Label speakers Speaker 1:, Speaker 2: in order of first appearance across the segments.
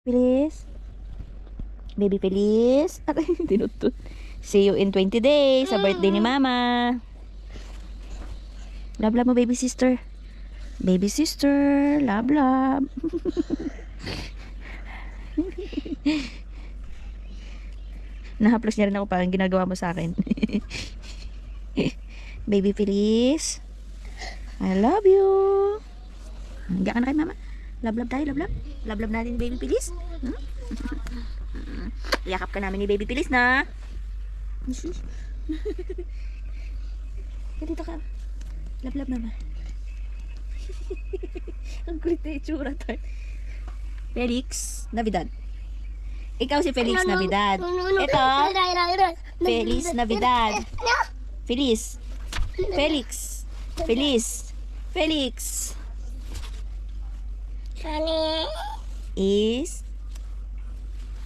Speaker 1: Feliz. Baby Feliz. Tinutut. See you in 20 days sa birthday ni Mama. Love love mo, baby sister. Baby sister. Love love. Nahaplos niya rin ako parang ginagawa mo sa akin. Baby Feliz. I love you. Hanggang ka na kay Mama. Love love tayo, love love. Love love natin ni Baby Feliz. Yakap ka namin ni Baby Feliz na. Dito ka. Love love Mama. Ang kulit na itsura tayo. Felix Navidad. Ikaw si Felix Navidad. Ito. Felix Navidad. Feliz. Felix. Feliz. Felix. Is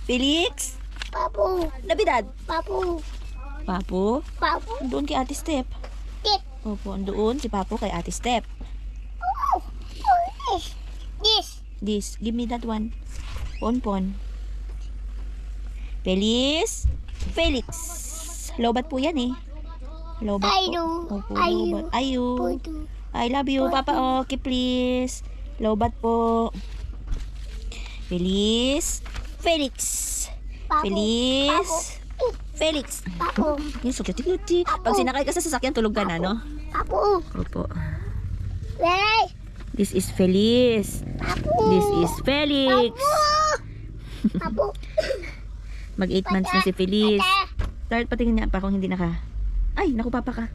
Speaker 1: Felix
Speaker 2: Papu.
Speaker 1: Navidad.
Speaker 2: Papu.
Speaker 1: Papu.
Speaker 2: Papu.
Speaker 1: Doon kay Ate Step.
Speaker 2: Tip.
Speaker 1: Opo, doon si Papu kay Ate Step.
Speaker 2: Oh. This.
Speaker 1: This, give me that one. Pon. Feliz. Felix. Lobat po yan eh. Lobat
Speaker 2: Ayu.
Speaker 1: po. Opo,
Speaker 2: Ayu.
Speaker 1: lobat. Ayu.
Speaker 2: Puto.
Speaker 1: I love you, Papa. Okay, please. Lobat po. Feliz. Felix.
Speaker 2: Papu.
Speaker 1: Feliz.
Speaker 2: Papu.
Speaker 1: Felix.
Speaker 2: Papu.
Speaker 1: Yung so cute. Pag sinakay ka sa sasakyan, tulog ka na, no?
Speaker 2: Papu.
Speaker 1: Opo.
Speaker 2: Hey.
Speaker 1: This is Feliz.
Speaker 2: Papu.
Speaker 1: This is Felix.
Speaker 2: Papu.
Speaker 1: Mag 8 months na si Feliz.
Speaker 2: Ate.
Speaker 1: Start, patingin niya pa kung hindi na ka. Ay, naku, Papa ka.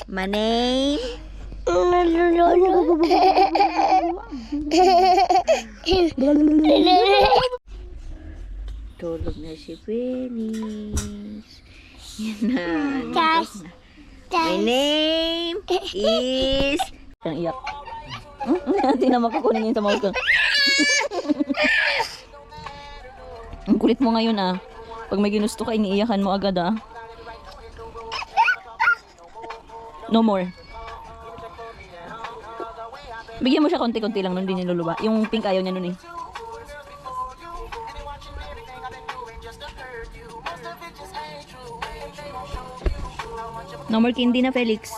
Speaker 1: My name. Tulog na si Felix. Yan na.
Speaker 2: Guys.
Speaker 1: My name is... Ang iyak. Hindi na makakunin yun sa mouth ko. Ang kulit mo ngayon ah. Pag may ginusto ka, iniiyakan mo agad ah. No more. Bigyan mo siya konti-konti lang nun, hindi niya luluba. Yung pink ayaw niya nun eh. No more candy na, Felix.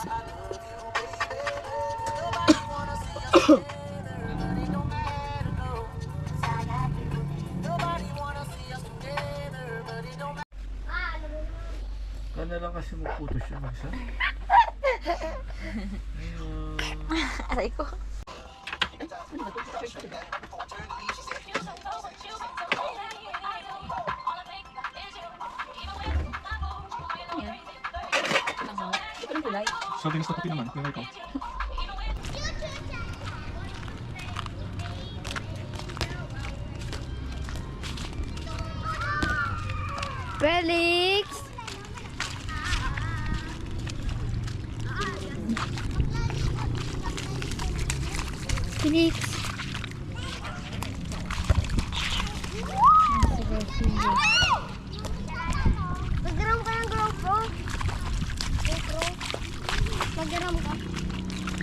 Speaker 3: Kaya lang kasi maputos siya mag-isa.
Speaker 1: Aray ko.
Speaker 3: So, tinis na puti naman. Kaya ikaw.
Speaker 1: Felix! Felix!
Speaker 2: Magdaram ka ng GoPro. Magdaram ka.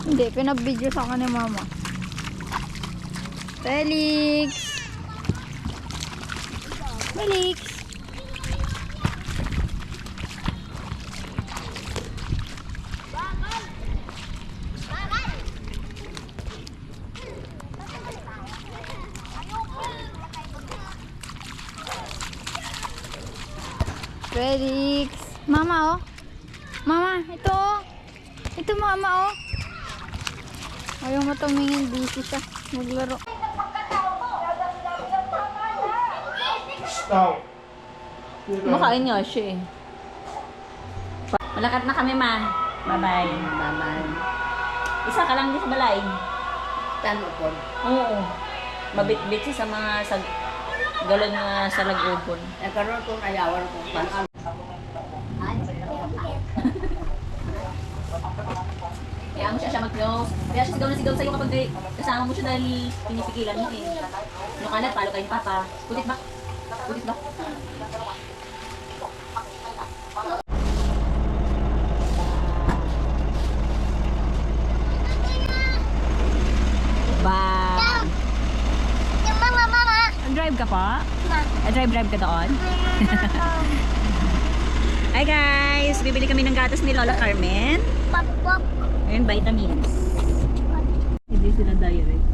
Speaker 4: Hindi, pinabidyo sa akin ni Mama. Felix!
Speaker 1: Felix!
Speaker 4: Felix! Mama, oh! Mama, ito, oh! Ito, Mama, oh! Ayaw mo tumingin, busy siya. Maglaro.
Speaker 3: Stop!
Speaker 1: Makain nga siya eh. Malakat na kami, ma. Bye-bye. Bye-bye. Isa ka lang din sa balay.
Speaker 2: Tanupon.
Speaker 1: Oo. Mabit-bit siya sa mga galon nga sa lagubon.
Speaker 2: Nagkaroon kong ayawan ko.
Speaker 1: Kaya mo siya mag-close. Kaya siya sigaw na sigaw sa'yo kapag kasama mo siya dahil pinipigilan mo eh. Ano ka na, palo kayong papa. Kulit ba? Kulit ba? Mag-drive ka doon? Hi guys! Bibili kami ng gatas ni Lola Carmen.
Speaker 2: Pop, pop.
Speaker 1: Ayun, vitamins. Hindi sila direct.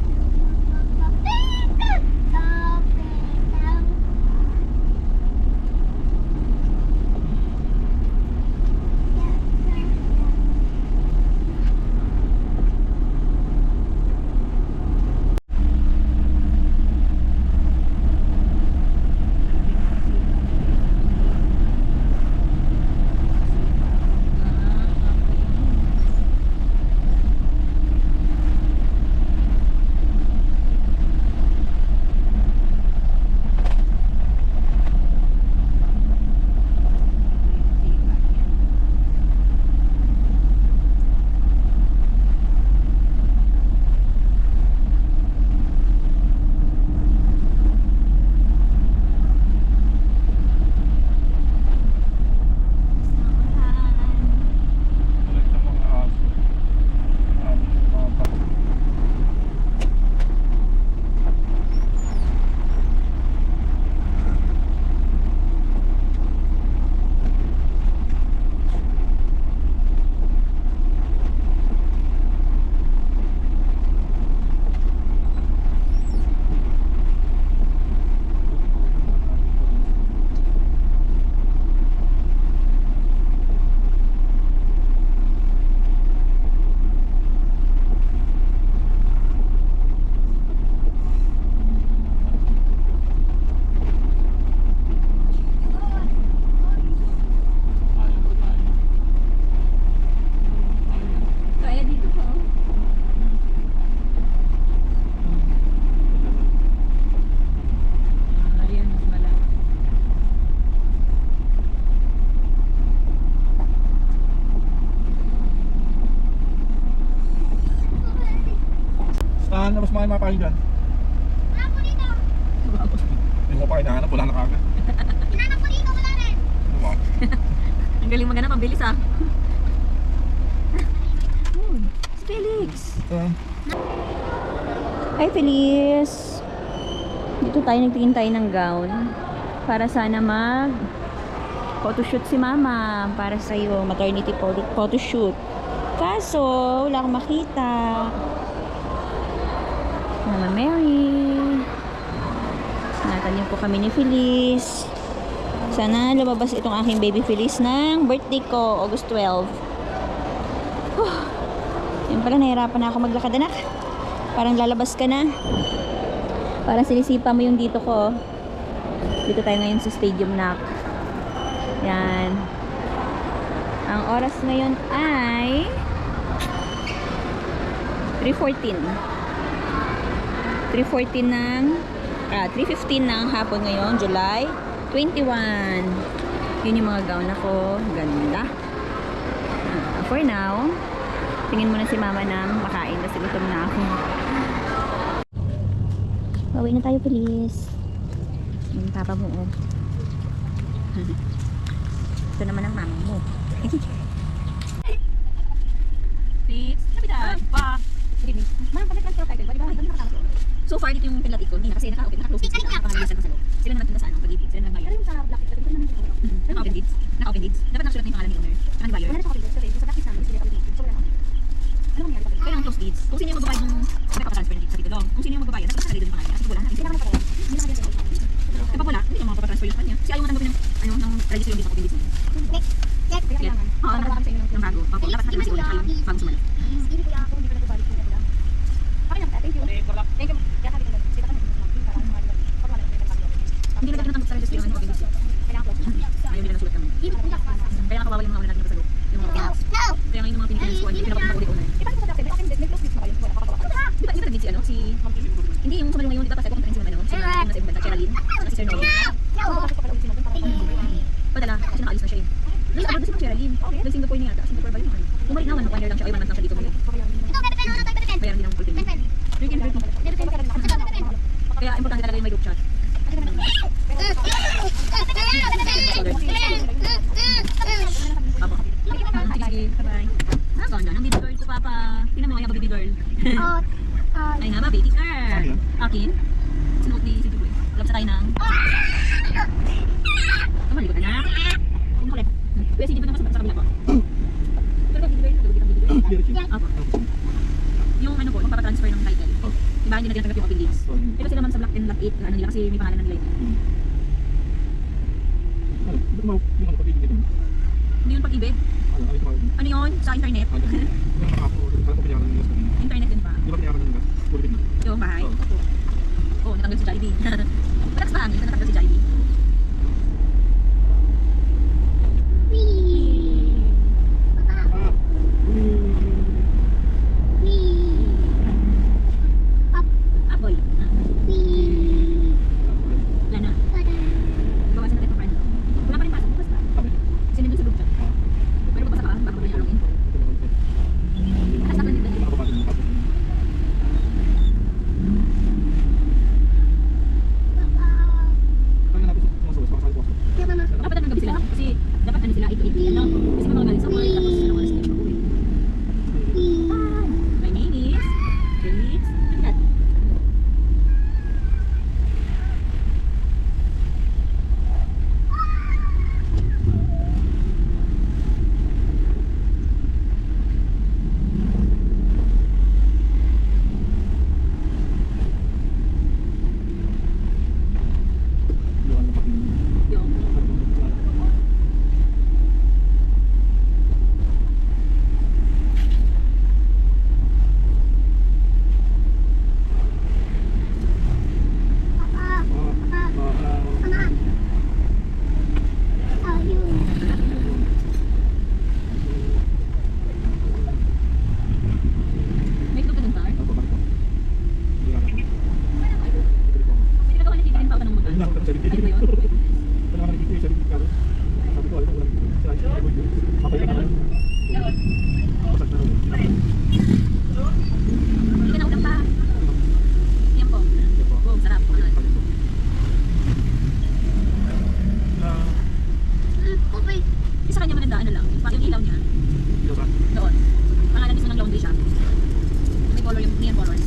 Speaker 3: Ulit ng mga aso. Yung mga baka.
Speaker 1: Kaya dito po. Ayun, mas malaki.
Speaker 3: Saan na mas mahal mga pakinggan?
Speaker 2: Wala po dito.
Speaker 3: Hindi mo pa hinahanap, wala na kagad.
Speaker 2: Hinanap ko dito, wala rin.
Speaker 3: Ano ba?
Speaker 1: Ang galing maghanap, ang bilis ah. Si Felix. Hi Felix. Dito tayo nagtingin tayo ng gown para sana mag photoshoot si mama para sa iyo, maternity photoshoot. Kaso wala akong makita. Mama Mary. Natanong po kami ni Feliz. Sana lumabas itong aking baby Feliz ng birthday ko, August 12. Yan pala, nahirapan na ako maglakad, anak. Parang lalabas ka na. Parang sinisipa mo yung dito ko. Dito tayo ngayon sa stadium na. Yan. Ang oras ngayon ay 3:14. 3:14 ng 3:15 ng hapon ngayon, July 21. Yun yung mga gown ako. Ganda. For now, tingin muna si mama na makain kasi gutom na ako. Bawi na tayo, please. Yung papa mo, oh. Ito naman ang mama mo. Please, kapitan. Pa. Ma'am, pag-transfer tayo, di ba? So far, dito yung pinlatid ko. Hindi na kasi naka-close deeds. Naka-pangalisan ko sa loob. Sila naman tinda sa anong pag-ibig. Sila naman bayar. Naka-open deeds. Naka-open deeds. Dapat nakasulat na yung pangalan ni owner. Tsaka ni buyer. Kaya ang close deeds. Kung sino yung magbabayad ng magpapatransfer ng deeds sa titulo. Kung sino yung magbabayad, dapat nakalagay doon yung pangalan. Kasi wala na. Kapag wala, hindi naman magpapatransfer yung kanya. Kasi ayaw mo tanggapin ng register yung deeds ako. Oo, ng bago. Opo, dapat natin masi-owner kayo bago sumala. Hindi na tayo natanggap sa register yung open deeds. Ayaw nila nasulat kami. Kaya nakawawal yung mga una natin sa loob. Yung mga pinapos. Kaya ngayon yung mga pinipinans ko, hindi pinapapunta ko ulit owner. Di ba nag-meet si ano? Hindi yung sumalo ngayon, di ba? Kasi pumunta rin si ano? Si nasa ibang banda, Geraldine. Si Sir Noel. Padala, kasi nakaalis na siya eh. Nasa abroad si Geraldine. Dahil Singapore niya yata. Singapore ba yun? Bumalik naman, 1 year lang siya. Ay, 1 month lang siya dito. Bayaran din ang full payment. Kaya importante talaga yung may group chat. Papa. Sige, bye-bye. Ah, ganda ng baby girl ko, Papa. Tingnan mo yung baby girl. Ay nga ba, baby girl. Akin? Sinuot ni si Julie. Love sa tayo ng... Maligot na. Kung makulit. Kuya, sige ba naman sa kabila po? Pero dito ba yun? Apo. Yung ano po, yung papatransfer ng title. Diba, hindi na tinatanggap yung open leads. Pero sila ma'am sa block 10, block 8, ano nila kasi may pangalan na nila yun. Hindi yun pag-ibig. Ano yun? Sa internet? Internet din pa. Yung bahay? Opo. Oo, natanggal si Jollibee. Patax ba hangin? Natanggal si Jollibee. Aboy. Wala na. Bawasan natin pa friend. Wala pa rin pasok. Bukas pa. Kasi nandun sa group chat. Pero babasa ka, baka mamaya login. Atas na kanil dito. Dapat na gabi sila. Kasi dapat ano sila, 8 to 8 ano. Kasi mga galing sa work, tapos ano oras kayo mag-uwi. My name is Felix. Ano that? Yung may club ka dun, Tar? Pwede ka gawa ng titigin pa ako ng mga. Ano ba yun? Hindi ka na ulang pa. Yan po. Oh, sarap. Mahal. Yung sa kanya maganda, ano lang, yung ilaw niya, doon. Pangalan mismo ng laundry shop. May color yung neon colors.